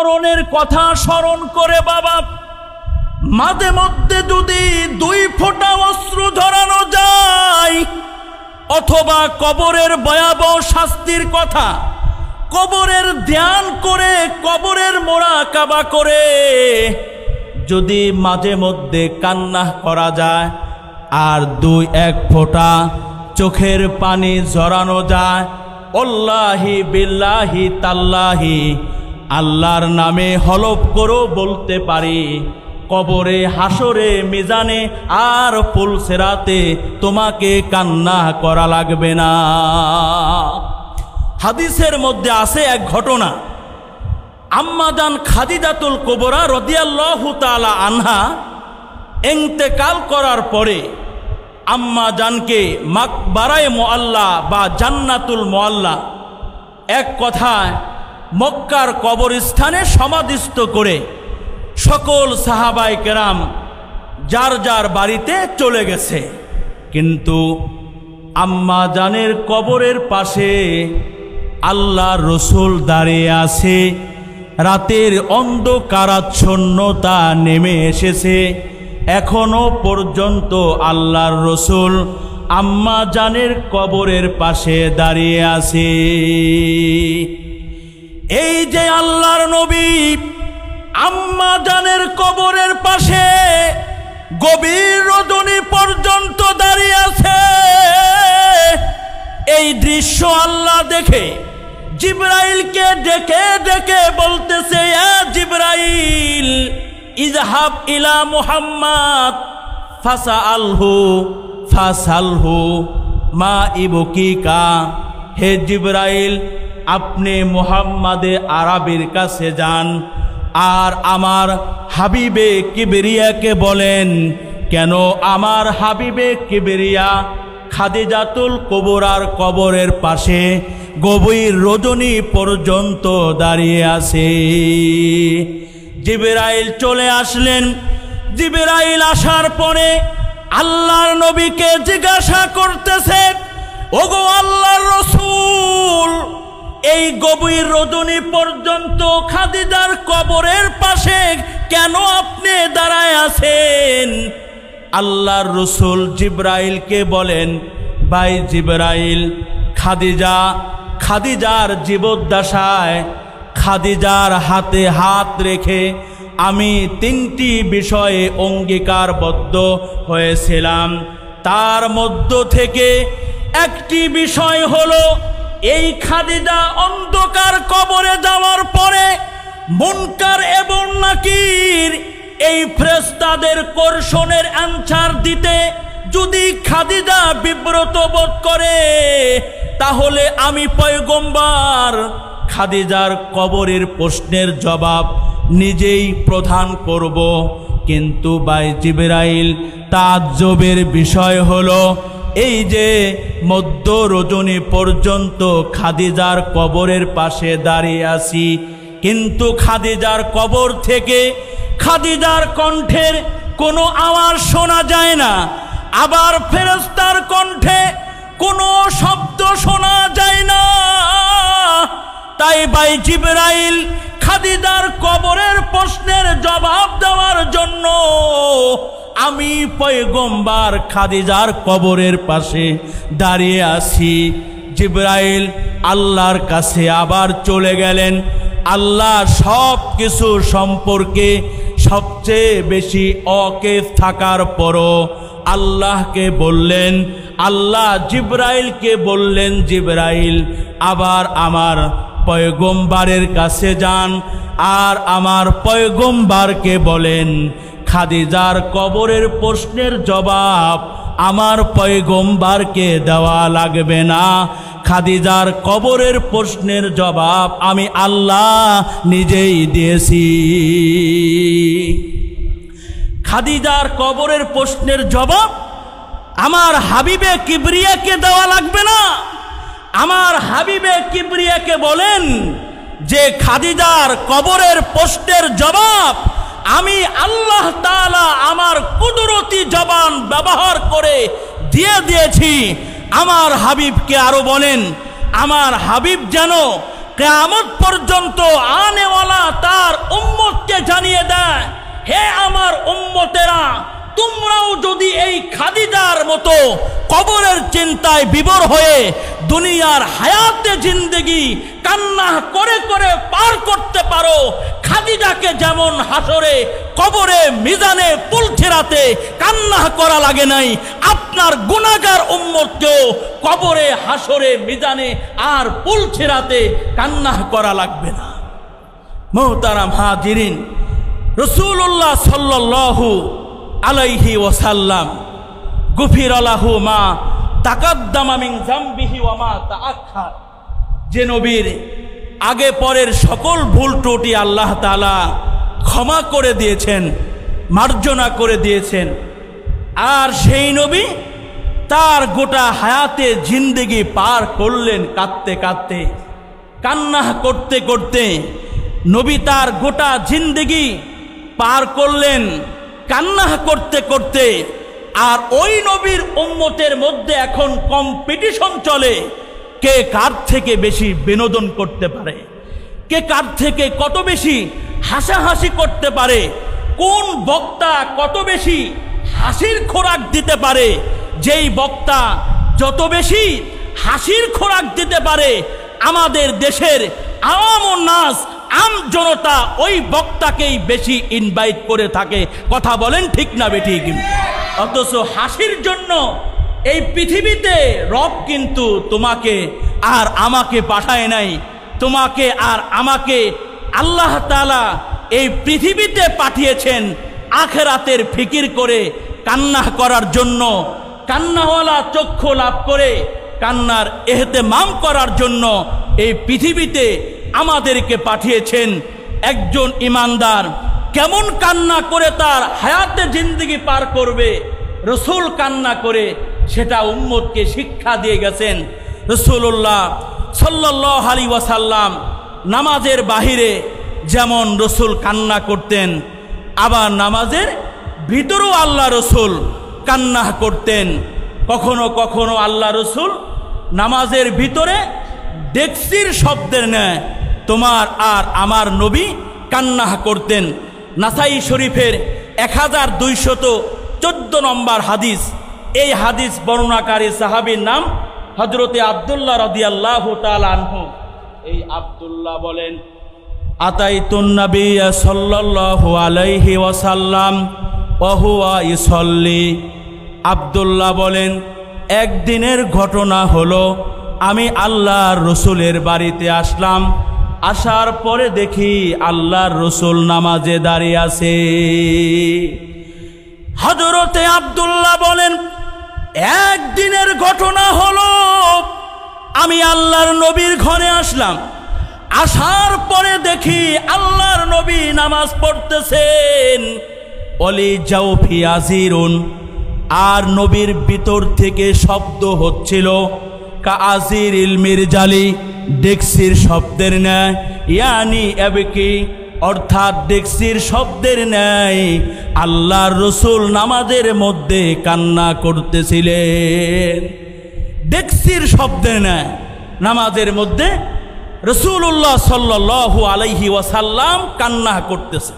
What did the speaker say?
মরণের কথা স্মরণ করে বাবা মাঝে মধ্যে যদি 2 ফোঁটা অশ্রু ঝরানো যায়, অথবা কবরের ভয়াবহ শাস্তির কথা কবরের ধ্যান করে, কবরের মোরাকাবা করে যদি মাঝে মধ্যে কান্না করা যায়, আর 2-1 ফোঁটা চোখের পানি ঝরানো যায়, আল্লাহি বিল্লাহি তাল্লাহি আল্লাহর নামে হলফ করো বলতে পারি, কবরে, হাসরে, মিজানে আর পুলসিরাতে তোমাকে কান্না করা লাগবে না। হাদিসের মধ্যে আছে এক ঘটনা, আম্মাজান খাদিজাতুল কুবরা রাদিয়াল্লাহু তাআলা আনহা ইন্তেকাল করার পরে আম্মাজানকে মাকবারায়ে মুআল্লা বা জান্নাতুল মুআল্লা, এক কথায় মক্কার কবরস্থানে সমাধিস্থ করে সকল সাহাবায়ে কেরাম যার যার বাড়িতে চলে গেছে। কিন্তু আম্মাজানের কবরের পাশে আল্লাহর রসুল দাঁড়িয়ে আছে। রাতের অন্ধকারাচ্ছন্নতা নেমে এসেছে, এখনো পর্যন্ত আল্লাহর রসুল আম্মাজানের কবরের পাশে দাঁড়িয়ে আছে। এই যে আল্লাহর নবী আম্মাজানের কবরের পাশে গভীর রজনী পর্যন্ত দাঁড়িয়ে আছে, এই দৃশ্য আল্লাহ দেখে জিবরাইলকে ডেকে ডেকে বলতেছে, এ জিবরাইল ইযহাব ইলা মুহাম্মদ ফাসালহু মা ইবকিকা। হে জিবরাইল, আপনি মুহাম্মাদে আরবির কাছে যান আর আমার হাবিবে কিবরিয়াকে বলেন, কেন আমার হাবিবে কিবরিয়া খাদিজাতুল কুবরার কবরের পাশে গভীর রজনী পর্যন্ত দাঁড়িয়ে আছে। জিবরাইল চলে আসলেন। জিবরাইল আসার পরে আল্লাহর নবীকে জিজ্ঞাসা করতেছে, ওগো আল্লাহর রাসূল, এই গভীর রজনী পর্যন্ত খাদিজার কবরের পাশে কেন আপনি দাঁড়ায় আছেন? আল্লাহর রসুল জিবরাইলকে বলেন, ভাই জিবরাইল, খাদিজার জীবদ্দশায় খাদিজার হাতে হাত রেখে আমি 3টি বিষয়ে অঙ্গীকারবদ্ধ হয়েছিলাম। তার মধ্য থেকে একটি বিষয় হলো, এই খাদিজা অন্ধকার কবরে যাওয়ার পরে মুনকার এবং নাকির এই ফেরেশতাদের কোরশনের অ্যানসার দিতে যদি খাদিজা বিব্রত বোধ করে, তাহলে আমি পয়গম্বর খাদিজার কবরের প্রশ্নের জবাব নিজেই প্রদান করব। কিন্তু ভাই জিবরাইল, তাজ্জবের বিষয় হলো, এই যে মধ্য রজনী পর্যন্ত খাদিজার কবরের পাশে দাঁড়িয়ে আছি, কিন্তু খাদিজার কবর থেকে খাদিজার কণ্ঠের কোনো আওয়াজ শোনা যায় না, আবার ফেরেশতার কণ্ঠে কোনো শব্দ শোনা যায় না। তাই ভাই জিবরাইল, খাদিজার কবরের প্রশ্নের জবাব দেওয়ার জন্য আমি পয়গম্বর খাদিজার কবরের পাশে দাঁড়িয়ে আছি। জিবরাইল আল্লাহর কাছে আবার চলে গেলেন। আল্লাহ সব কিছু সম্পর্কে সবচেয়ে বেশি অকেফ থাকার পরও আল্লাহকে বললেন, আল্লাহ জিবরাইলকে বললেন, জিবরাইল আবার আমার পয়গম্বরের কাছে যান আর আমার পয়গম্বরকে বলেন, খাদিজার কবরের প্রশ্নের জবাব আমার পয়গম্বরকে দেওয়া লাগবে না, খাদিজার কবরের প্রশ্নের জবাব আমি আল্লাহ নিজেই দিয়েছি। খাদিজার কবরের প্রশ্নের জবাব আমার হাবিবে কিবরিয়াকে দেওয়া লাগবে না। আমার হাবিবে কিবরিয়াকে বলেন যে খাদিজার কবরের প্রশ্নের জবাব আমি আল্লাহ তাআলা আমার কুদরতি জবান ব্যবহার করে দিয়ে দিয়েছি। আমার হাবিবকে আরো বলেন, আমার হাবিব যেন কিয়ামত পর্যন্ত আনেওয়ালা তার খাদিজার মতো কবরের চিন্তায় বিভোর হয়ে দুনিয়ার হায়াতে জিন্দেগি কান্না করে করে পার করতে পারো, খাদিজাকে যেমন হাসরে কবরে মিজানে পুলছেরাতে কান্না করা লাগে নাই, আপনার গুনাহগার উম্মতকেও কবরে হাসরে মিজানে আর পুলছেরাতে কান্না করা লাগবে না। মুহতারাম হাজিরিন, রাসূলুল্লাহ সাল্লাল্লাহু আলাইহি ওয়াসাল্লাম গুফিরা লাহু মা তাকাদ্দামা মিন যামবিহি ওয়া মা তাআখার, যে নবীর আগে পরের সকল ভুল ত্রুটি আল্লাহ তাআলা ক্ষমা করে দিয়েছেন, মার্জনা করে দিয়েছেন। আর সেই নবী তার গোটা হায়াতে জিন্দেগি পার করলেন কাঁদতে কাঁদতে, কান্না করতে করতে। নবী তার গোটা জিন্দেগি পার করলেন কান্না করতে করতে। আর ওই নবীর উম্মতের মধ্যে এখন কম্পিটিশন চলে, কে কার থেকে বেশি বিনোদন করতে পারে, কে কার থেকে কত বেশি হাসাহাসি করতে পারে, কোন বক্তা কত বেশি হাসির খোরাক দিতে পারে। যেই বক্তা যত বেশি হাসির খোরাক দিতে পারে, আমাদের দেশের আওয়াম ও নাস আম জনতা ওই বক্তাকেই বেশি ইনভাইট করে থাকে। কথা বলেন ঠিক না বেঠিক? অথচ হাসির জন্য এই পৃথিবীতে রব কিন্তু তোমাকে আর আমাকে পাঠায় নাই। তোমাকে আর আমাকে আল্লাহ তাআলা এই পৃথিবীতে পাঠিয়েছেন আখিরাতের ফিকির করে, কান্না করার জন্য, কান্নাওয়ালা চক্ষু লাভ করে কান্নার এহতেমাম করার জন্য এই পৃথিবীতে আমাদেরকে পাঠিয়েছেন। একজন ইমানদার কেমন কান্না করে তার হায়াতে জিন্দেগি পার করবে, রসুল কান্না করে সেটা উম্মতকে শিক্ষা দিয়ে গেছেন। রাসূলুল্লাহ সাল্লাল্লাহু আলাইহি ওয়াসাল্লাম নামাজের বাহিরে যেমন রসুল কান্না করতেন, আবার নামাজের ভিতরেও আল্লাহ রসুল কান্না করতেন। কখনো কখনো আল্লাহ রসুল নামাজের ভিতরে ডেকসির শব্দের ন্যায় তোমার আর আমার নবী কান্না করতেন। নাসাই শরীফের 1214 নম্বর হাদিস। এই হাদিস বর্ণনাকারী সাহাবীর নাম হযরতে আব্দুল্লাহ রাদিয়াল্লাহু তাআলা আনহু। এই আব্দুল্লাহ বলেন, আতাইতুন নবিয়্য সাল্লাল্লাহু আলাইহি ওয়াসাল্লাম ওয়া হুয়া ইউসাল্লি। আব্দুল্লাহ বলেন, একদিনের ঘটনা হলো আমি আল্লাহর রসুলের বাড়িতে আসলাম, আসার পরে দেখি আল্লাহর রসুল নামাজে দাঁড়িয়ে আছে। হযরতে আব্দুল্লাহ বলেন, একদিনের ঘটনা হলো আমি আল্লাহর নবীর ঘরে আসলাম, আসার পরে দেখি আল্লাহর নবী নামাজ পড়তেছেন। ওলি জাওফি আজিরুন, আর নবীর ভিতর থেকে শব্দ হচ্ছিল কাআজিরিল মিরজালি, ডেক্সির শব্দের ন্যায়, ইয়ানি এবকি, অর্থাৎ ডেক্সির শব্দের ন্যায় আল্লাহর রসুল নামাজের মধ্যে কান্না করতেছিলেন। ডেক্সির শব্দের ন্যায় নামাজের মধ্যে রাসূলুল্লাহ সাল্লাল্লাহু আলাইহি ওয়াসাল্লাম কান্না করতেছে।